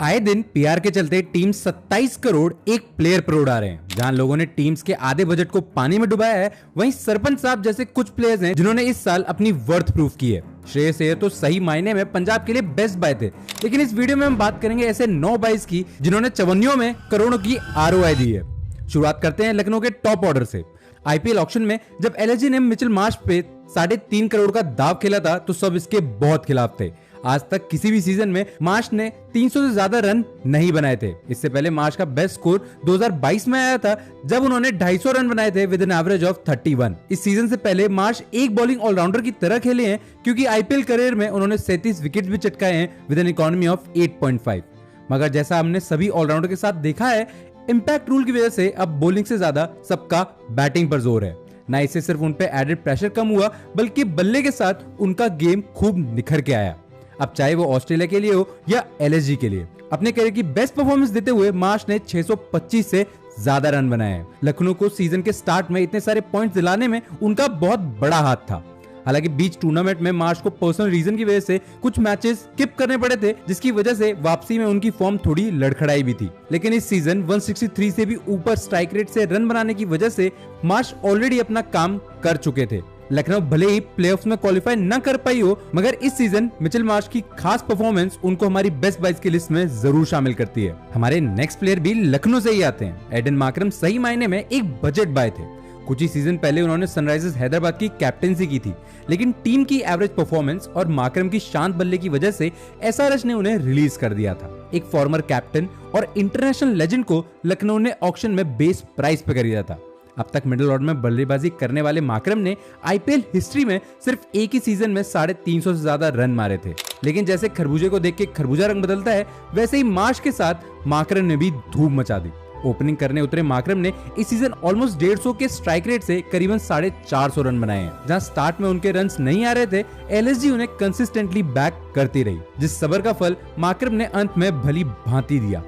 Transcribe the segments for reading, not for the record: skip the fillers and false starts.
आए दिन पीआर के चलते टीम 27 करोड़ एक प्लेयर पर उड़ा रहे हैं। जहां लोगों ने टीम्स के आधे बजट को पानी में डुबाया है, वहीं सरपंच साहब जैसे कुछ प्लेयर्स हैं जिन्होंने इस साल अपनी वर्थ प्रूफ की है। श्रेयस अय्यर तो सही मायने में पंजाब के लिए बेस्ट बाय थे, लेकिन इस वीडियो में हम बात करेंगे ऐसे 9 बाइज की जिन्होंने चवन्नियों में करोड़ों की आरओआई दी है। शुरुआत करते हैं लखनऊ के टॉप ऑर्डर से। आईपीएल ऑक्शन में जब एलएसजी ने मिचेल मार्श पे 3.5 करोड़ का दाव खेला था तो सब इसके बहुत खिलाफ थे। आज तक किसी भी सीजन में मार्श ने 300 से ज्यादा रन नहीं बनाए थे। इससे पहले मार्श का बेस्ट स्कोर 2022 में आया था जब उन्होंने 250 रन बनाए थे विद एन एवरेज ऑफ 31। इस सीजन से पहले मार्श एक बॉलिंग ऑलराउंडर की तरह खेले हैं, क्योंकि आईपीएल करियर में उन्होंने 37 विकेट भी चटकाए हैं विद एन इकोनॉमी ऑफ 8.5। मगर जैसा हमने सभी ऑलराउंडर के साथ देखा है, इंपैक्ट रूल की वजह से अब बॉलिंग से ज्यादा सबका बैटिंग पर जोर है। ना इससे सिर्फ उन पे एडेड प्रेशर कम हुआ, बल्कि बल्ले के साथ उनका गेम खूब निखर के आया। अब चाहे वो ऑस्ट्रेलिया के लिए हो या एलएसजी के लिए, अपने करियर की बेस्ट परफॉर्मेंस देते हुए मार्श ने 625 से ज्यादा रन बनाए हैं। लखनऊ को सीजन के स्टार्ट में इतने सारे पॉइंट्स दिलाने में उनका बहुत बड़ा हाथ था। हालांकि बीच टूर्नामेंट में मार्श को पर्सनल रीजन की वजह से कुछ मैचेस स्किप करने पड़े थे, जिसकी वजह से वापसी में उनकी फॉर्म थोड़ी लड़खड़ाई भी थी। लेकिन इस सीजन 163 से भी ऊपर स्ट्राइक रेट से रन बनाने की वजह से मार्श ऑलरेडी अपना काम कर चुके थे। लखनऊ भले ही प्लेऑफ्स में क्वालिफाई न कर पाई हो, मगर इस सीजन मिचेल मार्श की खास परफॉर्मेंस उनको हमारी बेस्ट बाइज की लिस्ट में जरूर शामिल करती है। हमारे नेक्स्ट प्लेयर भी लखनऊ से ही आते हैं। एडन मार्करम सही मायने में एक बजट बाय थे। कुछ ही सीजन पहले उन्होंने सनराइजर्स हैदराबाद की कैप्टेंसी की थी, लेकिन टीम की एवरेज परफॉर्मेंस और मार्करम की शांत बल्ले की वजह से एसआरएच ने उन्हें रिलीज कर दिया था। एक फॉर्मर कैप्टन और इंटरनेशनल लेजेंड को लखनऊ ने ऑक्शन में बेस प्राइस पे खरीदा था। अब तक मिडिल ऑर्डर में बल्लेबाजी करने वाले मार्करम ने आईपीएल हिस्ट्री में सिर्फ एक ही सीजन में 350 से ज्यादा रन मारे थे। लेकिन जैसे खरबूजे को देख के खरबूजा रंग बदलता है, वैसे ही मार्श के साथ मार्करम ने भी धूम मचा दी। ओपनिंग करने उतरे मार्करम ने इस सीजन ऑलमोस्ट 150 के स्ट्राइक रेट से करीबन 450 रन बनाए हैं। जहां स्टार्ट में उनके रन्स नहीं आ रहे थे, एलएसजी उन्हें कंसिस्टेंटली बैक करती रही, जिस सबर का फल मार्करम ने अंत में भली भांति दिया।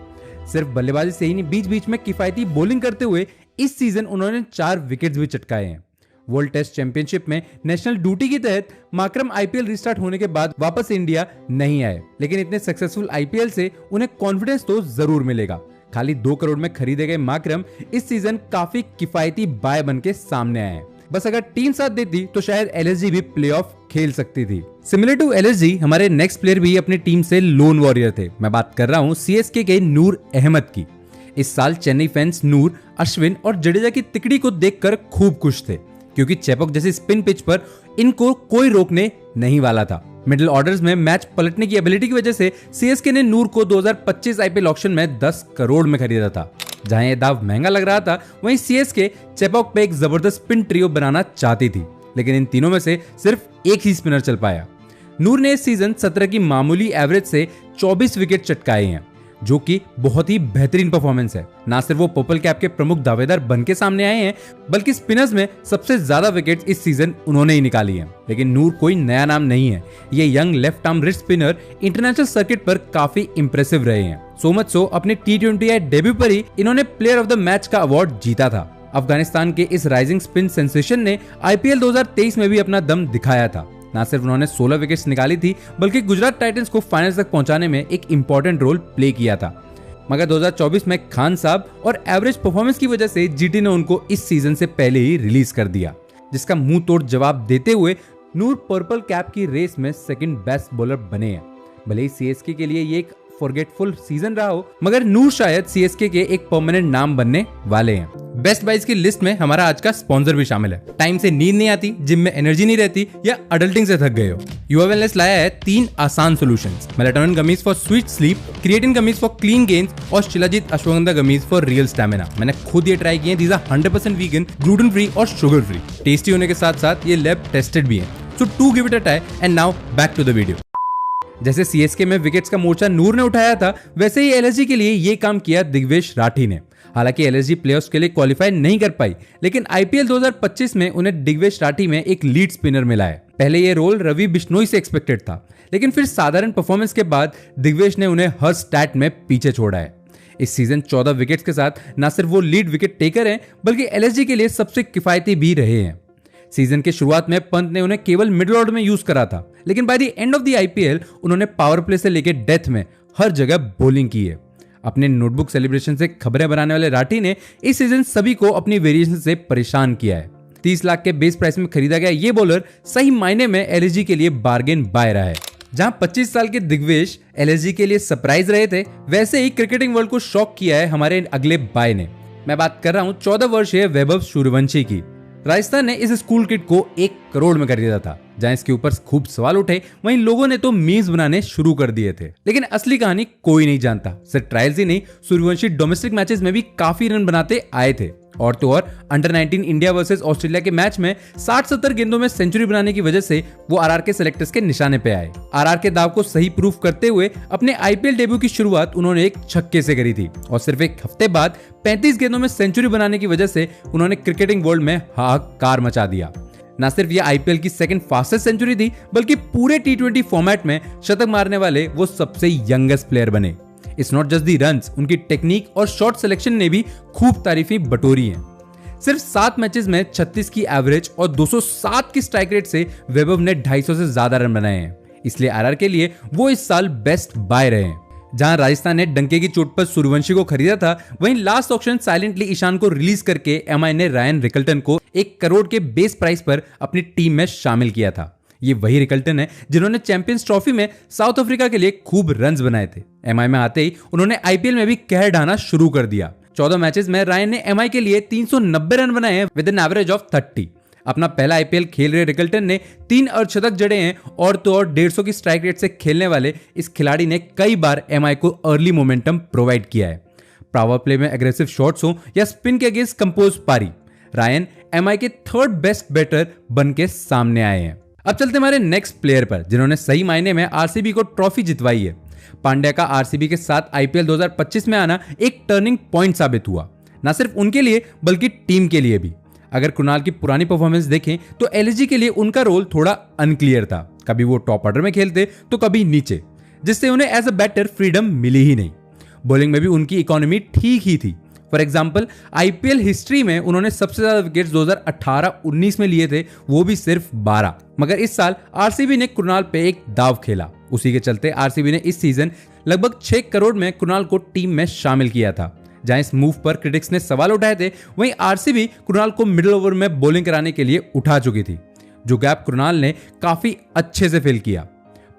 सिर्फ बल्लेबाजी से ही नहीं, बीच बीच में किफायती बॉलिंग करते हुए इस सीजन उन्होंने 4 विकेट्स भी चटकाए हैं। वर्ल्ड टेस्ट चैंपियनशिप में नेशनल ड्यूटी के तहत मार्करम आईपीएल रिस्टार्ट होने के बाद वापस इंडिया नहीं आए, लेकिन इतने सक्सेसफुल आईपीएल से उन्हें कॉन्फिडेंस तो जरूर मिलेगा। खाली 2 करोड़ में खरीदे गए मार्करम इस सीजन काफी किफायती बाय बन के सामने आए हैं। बस अगर टीम साथ देती तो शायद एलएसजी भी प्लेऑफ खेल सकती थी। सिमिलर टू एलएसजी, हमारे नेक्स्ट प्लेयर भी अपनी टीम से लोन वॉरियर थे। मैं बात कर रहा हूँ सीएसके के नूर अहमद की। इस साल चेन्नई फैंस नूर, अश्विन और जडेजा की तिकड़ी को देखकर खूब खुश थे, क्योंकि चेपॉक जैसी स्पिन पिच पर इनको कोई रोकने नहीं वाला था। मिडिल ऑर्डर्स में मैच पलटने की एबिलिटी की वजह से सीएसके ने नूर को 2025 आईपीएल ऑक्शन में 10 करोड़ में खरीदा था। जहां यह दाव महंगा लग रहा था, वहीं सीएसके चेपॉक पे एक जबरदस्त स्पिन ट्रियो बनाना चाहती थी, लेकिन इन तीनों में से सिर्फ एक ही स्पिनर चल पाया। नूर ने इस सीजन 17 की मामूली एवरेज से 24 विकेट चटकाए हैं, जो कि बहुत ही बेहतरीन परफॉर्मेंस है। ना सिर्फ वो पर्पल कैप के प्रमुख दावेदार बन के सामने आए हैं, बल्कि स्पिनर्स में सबसे ज्यादा विकेट्स इस सीजन उन्होंने ही निकाली हैं। लेकिन नूर कोई नया नाम नहीं है। ये young left arm wrist spinner international circuit पर काफी इंप्रेसिव रहे हैं। सो मच सो अपने T20 डेब्यू पर ही इन्होंने प्लेयर ऑफ द मैच का अवार्ड जीता था। अफगानिस्तान के इस राइजिंग स्पिन सेंसेशन ने आईपीएल 2023 में भी अपना दम दिखाया था। ना सिर्फ उन्होंने 16 विकेट्स निकाली थी, बल्कि गुजरात टाइटंस को फाइनल्स तक पहुंचाने में एक इंपॉर्टेंट रोल प्ले किया था। मगर 2024 में खान साहब और एवरेज परफॉर्मेंस की वजह से जीटी ने उनको इस सीजन से पहले ही रिलीज कर दिया, जिसका मुंह तोड़ जवाब देते हुए नूर पर्पल कैप की रेस में सेकंड बेस्ट बॉलर बने हैं। भले ही सीएसके के लिए ये एक फॉरगेटफुल सीजन रहा हो, मगर नूर शायद सीएसके के एक परमानेंट नाम बनने वाले हैं। बेस्ट बाइज की लिस्ट में हमारा आज का स्पॉन्सर भी शामिल है। टाइम से नींद नहीं आती, जिम में एनर्जी नहीं रहती या अडल्टिंग से थक गए हो, युवा वेलनेस लाया है 3 आसान solutions. Melatonin gummies for sweet sleep, creatine gummies for clean gains और shilajit ashwagandha gummies for real stamina. मैंने खुद ये ट्राई किए। These are 100% vegan, gluten free और शुगर फ्री। टेस्टी होने के साथ साथ ये लैब टेस्टेड भी है। So to give it a try and now back to the video. जैसे सीएसके में विकेट्स का मोर्चा नूर ने उठाया था, वैसे ही एलएसजी के लिए ये काम किया दिग्वेश राठी ने। हालांकि एलएसजी प्लेऑफ्स के लिए क्वालिफाई नहीं कर पाई, लेकिन आईपीएल 2025 में उन्हें दिग्वेश राठी में एक लीड स्पिनर मिला है। पहले ये रोल रवि बिश्नोई से एक्सपेक्टेड था, लेकिन फिर साधारण परफॉर्मेंस के बाद दिग्वेश ने उन्हें हर स्टैट में पीछे छोड़ा है। इस सीजन 14 विकेट्स के साथ न सिर्फ वो लीड विकेट टेकर हैं, बल्कि एलएसजी के लिए सबसे किफायती भी रहे हैं। सीजन के शुरुआत में पंत ने उन्हें केवल मिडिल ऑर्डर में यूज करा था, लेकिन by the end of the IPL उन्होंने पावर प्ले से लेकर डेथ में हर जगह बॉलिंग की है। अपने नोटबुक सेलिब्रेशन से खबरें बनाने वाले राठी ने इस सीजन सभी को अपनी वेरिएशन से परेशान किया है। 30 लाख के बेस प्राइस में खरीदा गया ये बॉलर सही मायने में एलएसजी के लिए बार्गेन बाय रहा है। जहां 25 साल के दिग्वेश एलएसजी के लिए सरप्राइज रहे थे, वैसे ही क्रिकेटिंग वर्ल्ड को शॉक किया है हमारे अगले बाय ने। मैं बात कर रहा हूं 14 वर्षीय वैभव सूर्यवंशी की। राजस्थान ने इस स्कूल किड को 1 करोड़ में खरीदा था। जहां इसके ऊपर खूब सवाल उठे, वहीं लोगों ने तो मीम्स बनाने शुरू कर दिए थे। लेकिन असली कहानी कोई नहीं जानता। सिर्फ ट्रायल्स ही नहीं, सूर्यवंशी डोमेस्टिक मैचेस में भी काफी रन बनाते आए थे। और तो और अंडर 19 इंडिया वर्सेस ऑस्ट्रेलिया के मैच में 60-70 गेंदों में सेंचुरी बनाने की वजह से वो आरआर के सेलेक्टर्स के निशाने पे आए। आरआर के दाव को सही प्रूफ करते हुए अपने आईपीएल डेब्यू की शुरुआत उन्होंने एक छक्के से करी थी और सिर्फ एक हफ्ते बाद 35 गेंदों में सेंचुरी बनाने की वजह से उन्होंने क्रिकेटिंग वर्ल्ड में हाहाकार मचा दिया। न सिर्फ ये आईपीएल की सेकंड फास्टेस्ट सेंचुरी थी, बल्कि पूरे टी20 फॉर्मेट में शतक मारने वाले वो सबसे यंगेस्ट प्लेयर बने। It's not just the runs, उनकी टेक्निक और शॉट सिलेक्शन ने भी खूब तारीफें बटोरी हैं। सिर्फ 7 मैचेस में 36 की एवरेज और 207 की स्ट्राइक रेट से वैभव ने 250 से ज्यादा रन बनाए हैं। इसलिए आरआर के लिए वो इस साल बेस्ट बाय रहे हैं। जहां राजस्थान ने डंके की चोट पर सूर्यवंशी को खरीदा था, वहीं लास्ट ऑक्शन साइलेंटली ईशान को रिलीज करके एमआई ने रायन रिकल्टन को 1 करोड़ के बेस प्राइस पर अपनी टीम में शामिल किया था। ये वही रिकल्टन है जिन्होंने चैंपियंस ट्रॉफी में साउथ अफ्रीका के लिए खूब रन्स बनाए थे। एमआई में आते ही उन्होंने आईपीएल में भी कहर ढाना शुरू कर दिया। 14 मैचेस में रायन ने एमआई के लिए 390 रन बनाए हैं विद एन एवरेज ऑफ 30। अपना पहला आईपीएल खेल रहे रिकल्टन ने 3 अर्धशतक जड़े हैं और तो और 150 की स्ट्राइक रेट से खेलने वाले इस खिलाड़ी ने कई बार एमआई को अर्ली मोमेंटम प्रोवाइड किया है। पावर प्ले में एग्रेसिव शॉट्स हो या स्पिन के अगेंस्ट कंपोज पारी, रायन एमआई के 3rd बेस्ट बैटर बन के सामने आए हैं। अब चलते हमारे नेक्स्ट प्लेयर पर, जिन्होंने सही मायने में आरसीबी को ट्रॉफी जितवाई है। पांड्या का आरसीबी के साथ आईपीएल 2025 में आना एक टर्निंग पॉइंट साबित हुआ, न सिर्फ उनके लिए बल्कि टीम के लिए भी। अगर कुणाल की पुरानी परफॉर्मेंस देखें तो एलएसजी के लिए उनका रोल थोड़ा अनक्लियर था। कभी वो टॉप ऑर्डर में खेलते तो कभी नीचे, जिससे उन्हें एज अ बैटर फ्रीडम मिली ही नहीं। बॉलिंग में भी उनकी इकोनॉमी ठीक ही थी। फॉर एग्जाम्पल आईपीएल हिस्ट्री में उन्होंने सबसे ज्यादा विकेट्स 2018-19 में लिए थे, वो भी सिर्फ 12। मगर इस साल आरसीबी ने कुणाल पे एक दाव खेला। उसी के चलते आरसीबी ने इस सीजन लगभग 6 करोड़ में कुणाल को टीम में शामिल किया था। जहां इस मूव पर क्रिटिक्स ने सवाल उठाए थे, वहीं आरसीबी कुणाल को मिडिल ओवर में बॉलिंग कराने के लिए उठा चुकी थी, जो गैप कुणाल ने काफी अच्छे से फिल किया।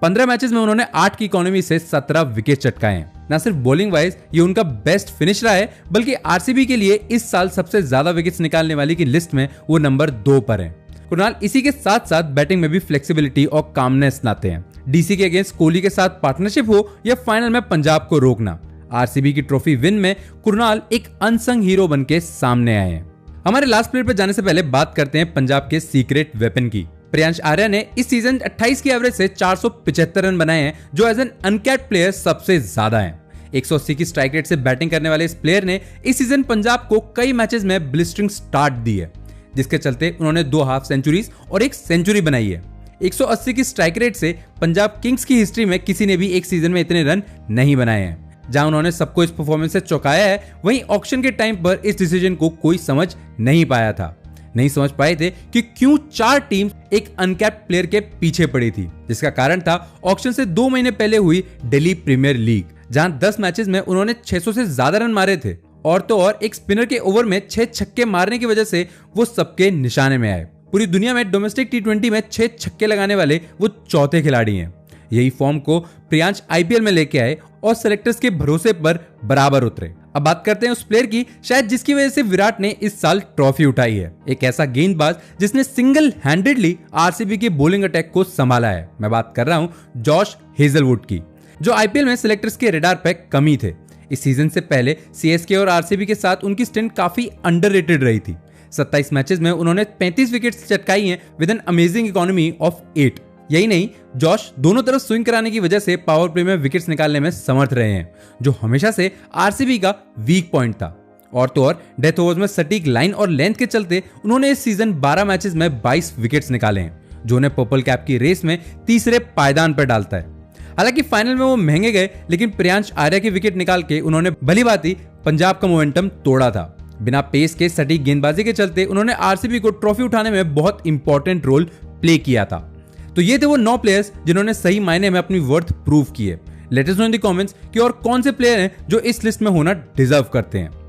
15 मैचेस में उन्होंने 8 की इकोनॉमी से 17 विकेट चटकाए हैं। न सिर्फ बॉलिंग वाइज ये उनका बेस्ट फिनिश रहा है, बल्कि आरसीबी के लिए इस साल सबसे ज्यादा विकेट्स निकालने वाली की लिस्ट में वो नंबर 2 पर है। कुणाल इसी के साथ साथ बैटिंग में भी फ्लेक्सिबिलिटी और कामनेस लाते हैं। डीसी के अगेंस्ट कोहली के साथ पार्टनरशिप हो या फाइनल में पंजाब को रोकना, आरसीबी की ट्रॉफी विन में कुणाल एक अनसंग हीरो बन के सामने आए हैं। हमारे लास्ट प्लेयर पर जाने से पहले बात करते हैं पंजाब के सीक्रेट वेपन की। प्रियांश आर्या ने इस सीजन 28 की एवरेज से 475 रन बनाए हैं, जो एज एन अनकैप्ड प्लेयर सबसे ज्यादा है। 180 की स्ट्राइक रेट से बैटिंग करने वाले इस प्लेयर ने इस सीजन पंजाब को कई मैचेस में ब्लिस्टरिंग स्टार्ट दी है, जिसके चलते उन्होंने 2 हाफ सेंचुरीज और 1 सेंचुरी बनाई है। 180 की स्ट्राइक रेट से पंजाब किंग्स की हिस्ट्री में किसी ने भी एक सीजन में इतने रन नहीं बनाए हैं। जहां उन्होंने सबको इस परफॉर्मेंस से चौंकाया है, वहीं ऑक्शन के टाइम पर इस डिसीजन को कोई समझ नहीं पाया था। नहीं समझ पाए थे कि क्यों 4 टीम एक अनकैप्ड प्लेयर के पीछे पड़ी थी, जिसका कारण था ऑक्शन से 2 महीने पहले हुई दिल्ली प्रीमियर लीग, जहां 10 मैचेस में उन्होंने 600 से ज्यादा रन मारे थे। और तो और एक स्पिनर के ओवर में 6 छक्के मारने की वजह से वो सबके निशाने में आए। पूरी दुनिया में डोमेस्टिक टी20 में 6 छक्के लगाने वाले वो चौथे खिलाड़ी हैं। यही फॉर्म को प्रियांश आईपीएल में लेके आए और सेलेक्टर्स के भरोसे पर बराबर उतरे। अब बात करते हैं उस प्लेयर की, शायद जिसकी वजह से विराट ने इस साल ट्रॉफी उठाई है। एक ऐसा गेंदबाज जिसने सिंगल हैंडेडली आरसीबी के बॉलिंग अटैक को संभाला है। मैं बात कर रहा हूं जॉश हेजलवुड की, जो आईपीएल में सिलेक्टर्स के रडार पे कम ही थे। इस सीजन से पहले सीएसके और आरसीबी के साथ उनकी स्टिंट काफी अंडररेटेड रही थी। 27 मैचेस में उन्होंने 35 विकेट्स चटकाई हैं with an amazing economy of 8। यही नहीं, जॉश दोनों तरफ स्विंग कराने की वजह से पावर प्ले में विकेट्स निकालने में समर्थ रहे हैं, जो हमेशा से आरसीबी का वीक पॉइंट था। और तो और डेथ ओवर्स में सटीक लाइन और लेंथ के चलते उन्होंने इस सीजन 12 मैचेस में 22 विकेट्स निकाले हैं, जो उन्हें पर्पल कैप की रेस में तीसरे पायदान पर डालता है। हालांकि फाइनल में वो महंगे गए, लेकिन प्रियांश आर्या की विकेट निकाल के उन्होंने भलीभांति पंजाब का मोमेंटम तोड़ा था। बिना पेस के सटीक गेंदबाजी के चलते उन्होंने आरसीबी को ट्रॉफी उठाने में बहुत इंपॉर्टेंट रोल प्ले किया था। तो ये थे वो 9 प्लेयर्स जिन्होंने सही मायने में अपनी वर्थ प्रूव की है। Let us know in the comments कि और कौन से प्लेयर हैं जो इस लिस्ट में होना डिजर्व करते हैं।